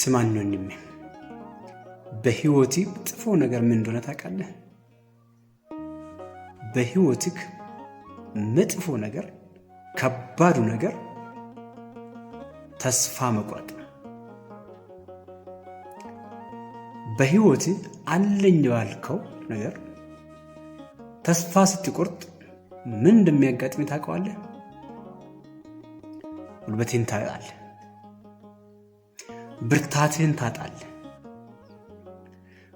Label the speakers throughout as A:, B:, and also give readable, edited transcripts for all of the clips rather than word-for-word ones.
A: ስማኝ ወንድሜ፣ በህይወትህ ጥፎ ነገር ምን እንደሆነ ታውቃለህ? በህይወትህ መጥፎ ነገር፣ ከባዱ ነገር ተስፋ መቁረጥ ነው። በህይወትህ አለኝ ያልከው ነገር ተስፋ ስትቆርጥ ምን እንደሚያጋጥም ታውቃለህ? ጉልበትህን ታጣለህ፣ ብርታትህን ታጣለህ፣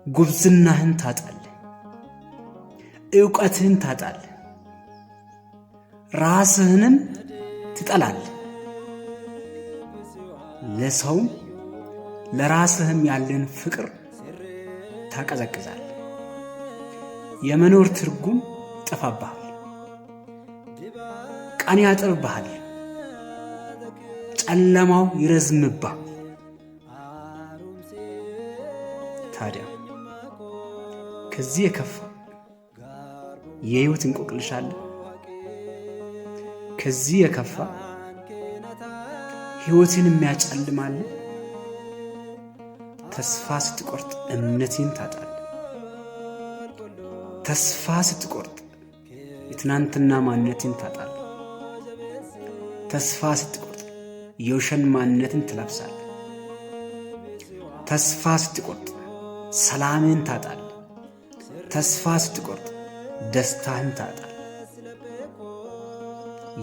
A: ጉብዝናህን ታጣለህ፣ ዕውቀትህን ታጣለህ፣ ራስህንም ትጠላለህ። ለሰውም ለራስህም ያለን ፍቅር ታቀዘቅዛለህ። የመኖር ትርጉም ጠፋብሃል። ቀን ያጥርብሃል፣ ጨለማው ይረዝምብሃል። ታዲያ ከዚህ የከፋ የህይወት እንቆቅልሽ አለ? ከዚህ የከፋ ህይወትን የሚያጨልም አለ? ተስፋ ስትቆርጥ እምነትን ታጣለህ። ተስፋ ስትቆርጥ የትናንትና ማንነትን ታጣለህ። ተስፋ ስትቆርጥ የውሸት ማንነትን ትለብሳለህ። ተስፋ ስትቆርጥ ሰላምን ታጣለህ። ተስፋ ስትቆርጥ ደስታህን ታጣለህ።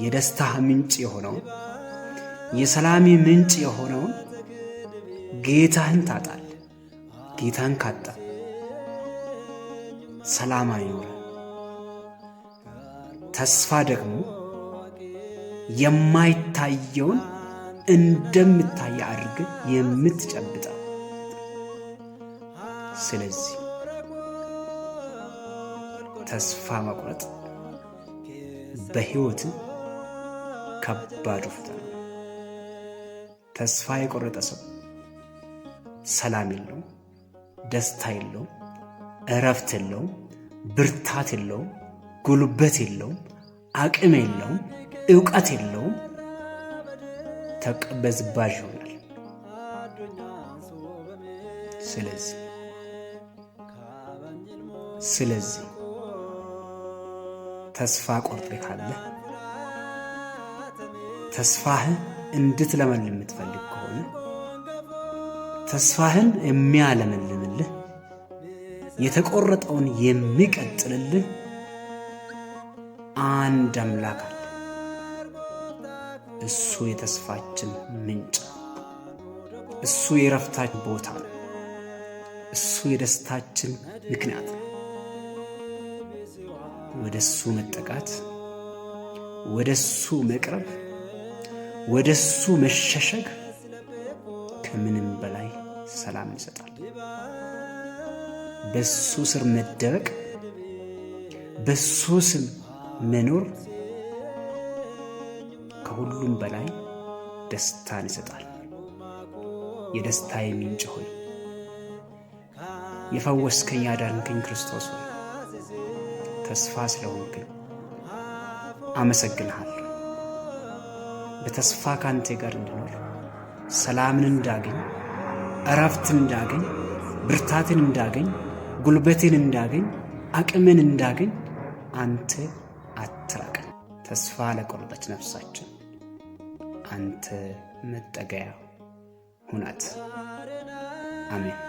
A: የደስታህ ምንጭ የሆነውን የሰላም ምንጭ የሆነውን ጌታህን ታጣለህ። ጌታን ካጣ ሰላም አይኖርም። ተስፋ ደግሞ የማይታየውን እንደምታይ አድርገህ የምትጨብጠው። ስለዚህ ተስፋ መቁረጥ በህይወት ከባድ ፈተና ነው። ተስፋ የቆረጠ ሰው ሰላም የለውም፣ ደስታ የለውም፣ እረፍት የለውም፣ ብርታት የለውም፣ ጉልበት የለውም፣ አቅም የለውም፣ ዕውቀት የለውም። ተቀበዝባዥ ይሆናል። ስለዚህ ተስፋ ቆርጠህ ካለ ተስፋህን እንድትለመልም የምትፈልግ ከሆነ ተስፋህን የሚያለመልምልህ የተቆረጠውን የሚቀጥልልህ አንድ አምላክ አለ። እሱ የተስፋችን ምንጭ፣ እሱ የረፍታችን ቦታ ነው። እሱ የደስታችን ምክንያት ነው። ወደሱ መጠጋት፣ ወደሱ መቅረብ፣ ወደሱ መሸሸግ ከምንም በላይ ሰላም ይሰጣል። በሱ ስር መደበቅ፣ በሱ ስም መኖር ከሁሉም በላይ ደስታን ይሰጣል። የደስታዬ ምንጭ ሆይ፣ የፈወስከኝ ያዳንከኝ ክርስቶስ ሆይ፣ ተስፋ ስለሆንከኝ አመሰግንሃለሁ። በተስፋ ካንተ ጋር እንድኖር፣ ሰላምን እንዳገኝ፣ እረፍትን እንዳገኝ፣ ብርታትን እንዳገኝ፣ ጉልበትን እንዳገኝ፣ አቅምን እንዳገኝ አንተ አትራቀን። ተስፋ ለቆረጠች ነፍሳችን አንተ መጠገያ ሁናት። አሜን።